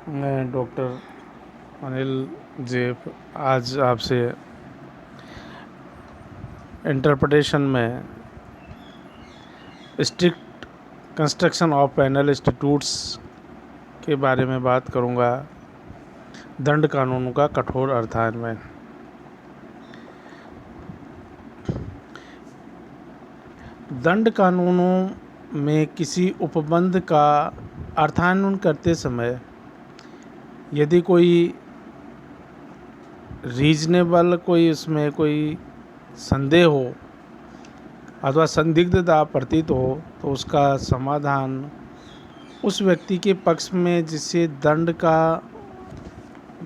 मैं डॉक्टर अनिल जेप आज आपसे इंटरप्रिटेशन में strict construction of penal institutes के बारे में बात करूंगा। दंड कानूनों का कठोर अर्थान्वयन। दंड कानूनों में किसी उपबंध का अर्थान्वयन करते समय यदि कोई रीजनेबल उसमें कोई संदेह हो अथवा संदिग्धता प्रतीत हो तो उसका समाधान उस व्यक्ति के पक्ष में जिसे दंड का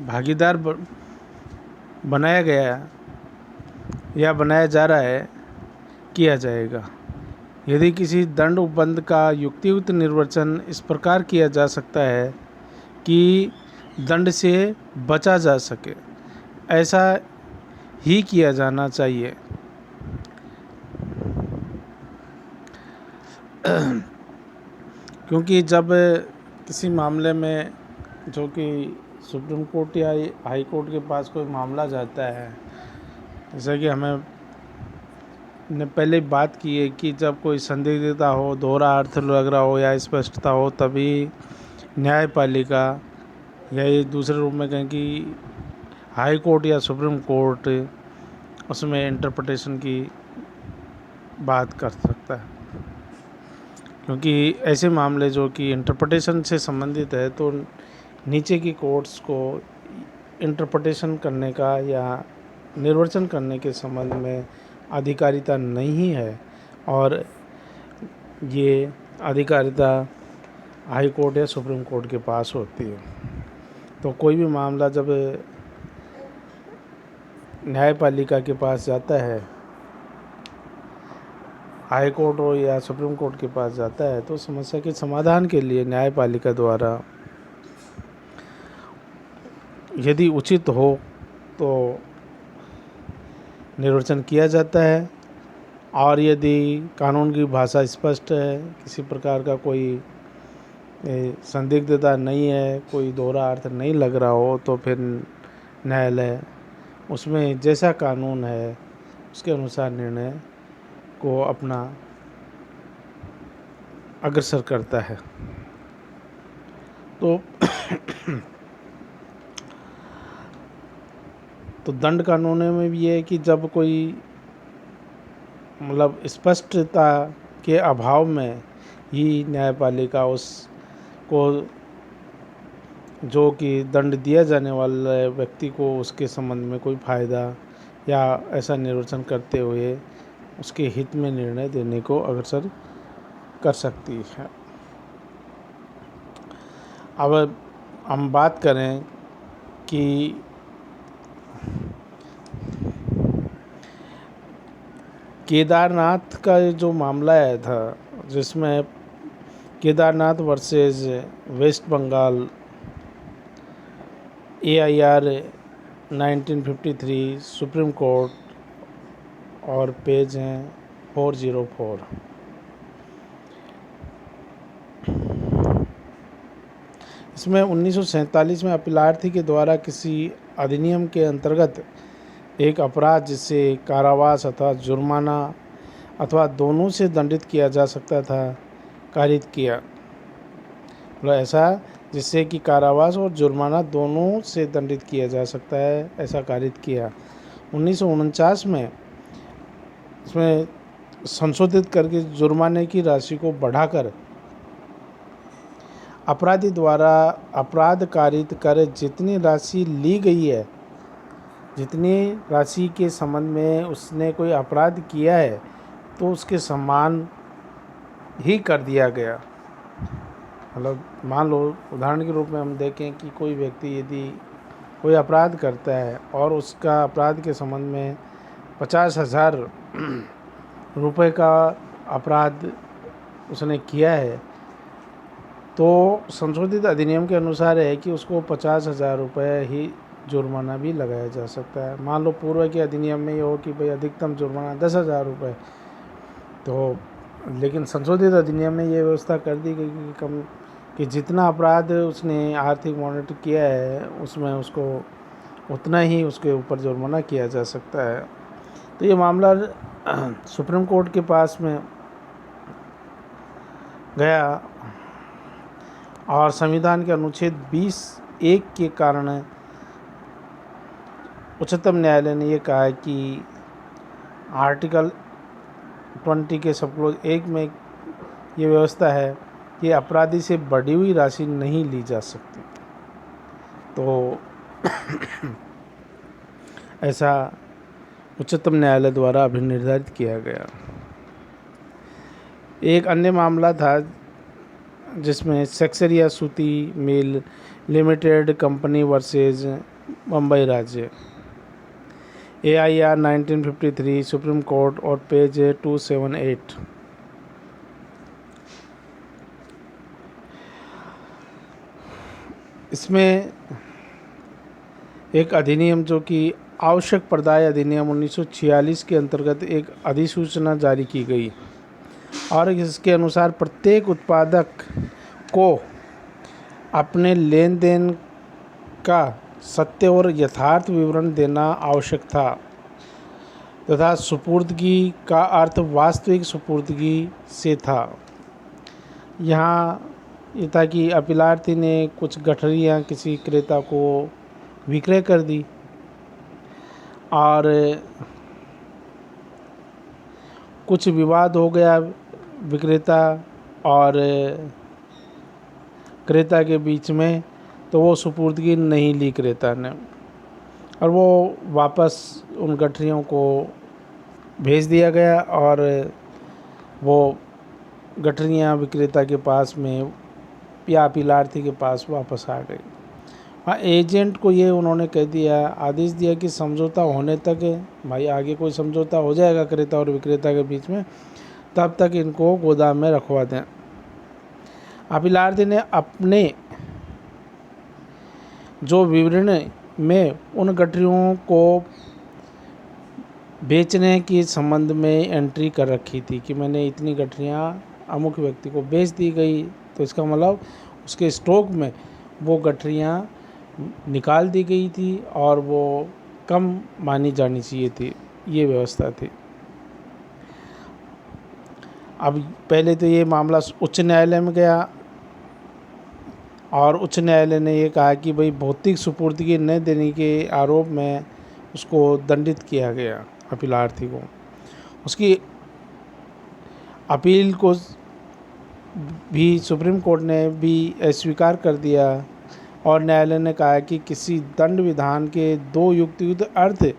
भागीदार बनाया गया या बनाया जा रहा है किया जाएगा। यदि किसी दंड उपबंध का युक्तियुक्त निर्वचन इस प्रकार किया जा सकता है कि दंड से बचा जा सके, ऐसा ही किया जाना चाहिए। क्योंकि जब किसी मामले में जो कि सुप्रीम कोर्ट या हाई कोर्ट के पास कोई मामला जाता है, जैसा कि हमें ने पहले बात की है कि जब कोई संदिग्धता हो, दोहरा अर्थ लग रहा हो या स्पष्टता हो, तभी न्यायपालिका या ये दूसरे रूप में कहें कि हाई कोर्ट या सुप्रीम कोर्ट उसमें इंटरप्रिटेशन की बात कर सकता है। क्योंकि ऐसे मामले जो कि इंटरप्रिटेशन से संबंधित है तो नीचे की कोर्ट्स को इंटरप्रिटेशन करने का या निर्वचन करने के संबंध में अधिकारिता नहीं है, और ये अधिकारिता हाई कोर्ट या सुप्रीम कोर्ट के पास होती है। तो कोई भी मामला जब न्यायपालिका के पास जाता है, हाई कोर्ट हो या सुप्रीम कोर्ट के पास जाता है, तो समस्या के समाधान के लिए न्यायपालिका द्वारा यदि उचित हो तो निर्वचन किया जाता है, और यदि कानून की भाषा स्पष्ट है, किसी प्रकार का कोई संदिग्धता नहीं है, कोई दोहरा अर्थ नहीं लग रहा हो, तो फिर न्यायालय उसमें जैसा कानून है उसके अनुसार निर्णय को अपना अग्रसर करता है। तो दंड कानूनों में भी ये है कि जब कोई स्पष्टता के अभाव में ही न्यायपालिका उसको जो कि दंड दिया जाने वाले व्यक्ति को उसके संबंध में कोई फ़ायदा या ऐसा निर्वचन करते हुए उसके हित में निर्णय देने को अग्रसर कर सकती है। अब हम बात करें कि केदारनाथ का जो मामला आया था, जिसमें Kedarnath versus West Bengal AIR 1953 Supreme Court, और पेज हैं 404। इसमें 1947 में अपीलार्थी के द्वारा किसी अधिनियम के अंतर्गत एक अपराध जिसे कारावास अथवा जुर्माना अथवा दोनों से दंडित किया जा सकता था कारित किया। ऐसा जिससे कि कारावास और जुर्माना दोनों से दंडित किया जा सकता है, ऐसा कारित किया। 1949 में इसमें संशोधित करके जुर्माने की राशि को बढ़ाकर अपराधी द्वारा अपराध कारित कर जितनी राशि ली गई है, जितनी राशि के संबंध में उसने कोई अपराध किया है, तो उसके समान ही कर दिया गया। मान लो उदाहरण के रूप में हम देखें कि कोई व्यक्ति यदि कोई अपराध करता है और उसका अपराध के संबंध में 50,000 रुपये का अपराध उसने किया है, तो संशोधित अधिनियम के अनुसार है कि उसको 50,000 रुपये ही जुर्माना भी लगाया जा सकता है। मान लो पूर्व के अधिनियम में ये हो कि भाई अधिकतम जुर्माना 10,000 रुपये, तो लेकिन संशोधित अधिनियम में ये व्यवस्था कर दी गई कि कम कि जितना अपराध उसने आर्थिक मॉनिटर किया है उसमें उसको उतना ही उसके ऊपर जुर्माना किया जा सकता है। तो ये मामला सुप्रीम कोर्ट के पास में गया और संविधान के अनुच्छेद 20(1) के कारण उच्चतम न्यायालय ने ये कहा कि आर्टिकल 20 के सब क्लॉज 1 में ये व्यवस्था है कि अपराधी से बढ़ी हुई राशि नहीं ली जा सकती। तो ऐसा उच्चतम न्यायालय द्वारा अभी निर्धारित किया गया। एक अन्य मामला था जिसमें सेक्सरिया सूती mill limited company versus Mumbai राज्य, AIR 1953, सुप्रीम कोर्ट और पेज 278। इसमें एक अधिनियम जो कि आवश्यक पर्दाय अधिनियम 1946 के अंतर्गत एक अधिसूचना जारी की गई और इसके अनुसार प्रत्येक उत्पादक को अपने लेन देन का सत्य और यथार्थ विवरण देना आवश्यक था तथा सुपुर्दगी का अर्थ वास्तविक सुपुर्दगी से था। यहाँ ये था कि अपीलार्थी ने कुछ गठरियाँ किसी क्रेता को विक्रय कर दी और कुछ विवाद हो गया विक्रेता और क्रेता के बीच में, तो वो सुपुर्दगी नहीं ली क्रेता ने और वो वापस उन गठरियों को भेज दिया गया और वो गठरियाँ विक्रेता के पास में या अपीलार्थी के पास वापस आ गई। हाँ, एजेंट को ये उन्होंने कह दिया, आदेश दिया कि समझौता होने तक भाई आगे कोई समझौता हो जाएगा क्रेता और विक्रेता के बीच में, तब तक इनको गोदाम में रखवा दें। अपीलार्थी ने अपने जो विवरण में उन गठरियों को बेचने के संबंध में एंट्री कर रखी थी कि मैंने इतनी गठरियाँ अमुक व्यक्ति को बेच दी गई, तो इसका मतलब उसके स्टॉक में वो गठरियाँ निकाल दी गई थी और वो कम मानी जानी चाहिए थी, ये व्यवस्था थी। अब पहले तो ये मामला उच्च न्यायालय में गया और उच्च न्यायालय ने ये कहा कि भाई भौतिक सुपुर्दगी न देने के आरोप में उसको दंडित किया गया अपीलार्थी को। उसकी अपील को भी सुप्रीम कोर्ट ने भी अस्वीकार कर दिया और न्यायालय ने कहा कि किसी दंड विधान के दो युक्त अर्थ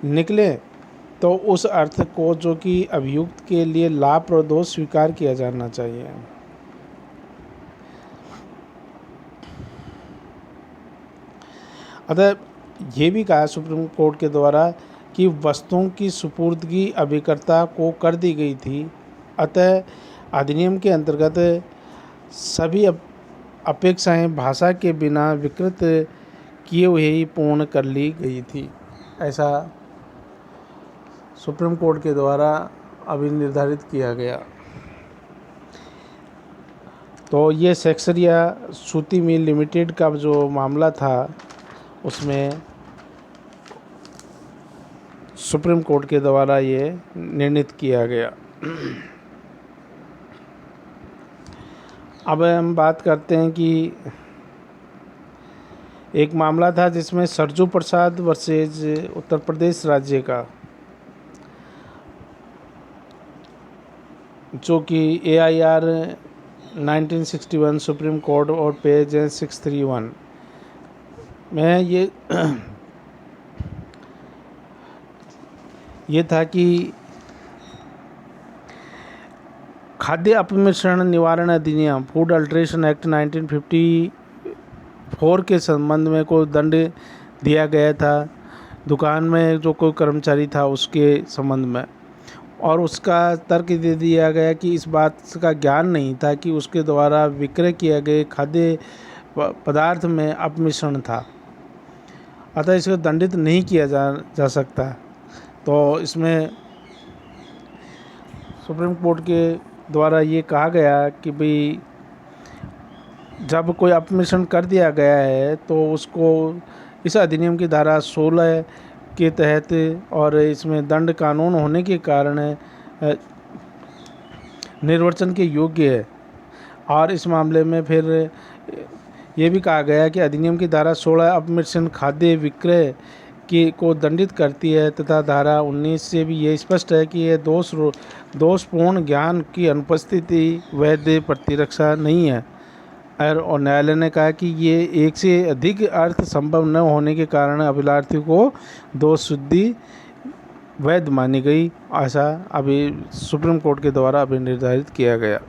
निकले तो उस अर्थ को जो कि अभियुक्त के लिए लाभप्रद हो स्वीकार किया जाना चाहिए। अतः ये भी कहा सुप्रीम कोर्ट के द्वारा कि वस्तुओं की सुपुर्दगी अभिकर्ता को कर दी गई थी, अतः अधिनियम के अंतर्गत सभी अपेक्षाएं भाषा के बिना विकृत किए हुए ही पूर्ण कर ली गई थी। ऐसा सुप्रीम कोर्ट के द्वारा अभी निर्धारित किया गया। तो ये सेक्सरिया सूती मिल लिमिटेड का जो मामला था उसमें सुप्रीम कोर्ट के द्वारा ये निर्णित किया गया। अब हम बात करते हैं कि एक मामला था जिसमें सरजू प्रसाद वर्सेज उत्तर प्रदेश राज्य का, जो कि AIR 1961 सुप्रीम कोर्ट और पेज 631 में ये था कि खाद्य अपमिश्रण निवारण अधिनियम फूड अल्ट्रेशन एक्ट 1954 के संबंध में कोई दंड दिया गया था दुकान में जो कोई कर्मचारी था उसके संबंध में, और उसका तर्क दे दिया गया कि इस बात का ज्ञान नहीं था कि उसके द्वारा विक्रय किए गए खाद्य पदार्थ में अपमिश्रण था, अतः इसको दंडित नहीं किया जा सकता। तो इसमें सुप्रीम कोर्ट के द्वारा ये कहा गया कि भाई जब कोई अपमिश्रण कर दिया गया है तो उसको इस अधिनियम की धारा 16 के तहत और इसमें दंड कानून होने के कारण निर्वर्चन के योग्य है। और इस मामले में फिर ये भी कहा गया है कि अधिनियम की धारा 16 अपमिश्रण खाद्य विक्रय की को दंडित करती है तथा धारा 19 से भी ये स्पष्ट है कि यह दोषपूर्ण ज्ञान की अनुपस्थिति वैध प्रतिरक्षा नहीं है। और न्यायालय ने कहा कि ये एक से अधिक अर्थ संभव न होने के कारण अभिलाषी को दोष सिद्धि वैध मानी गई, ऐसा अभी सुप्रीम कोर्ट के द्वारा अभी निर्धारित किया गया।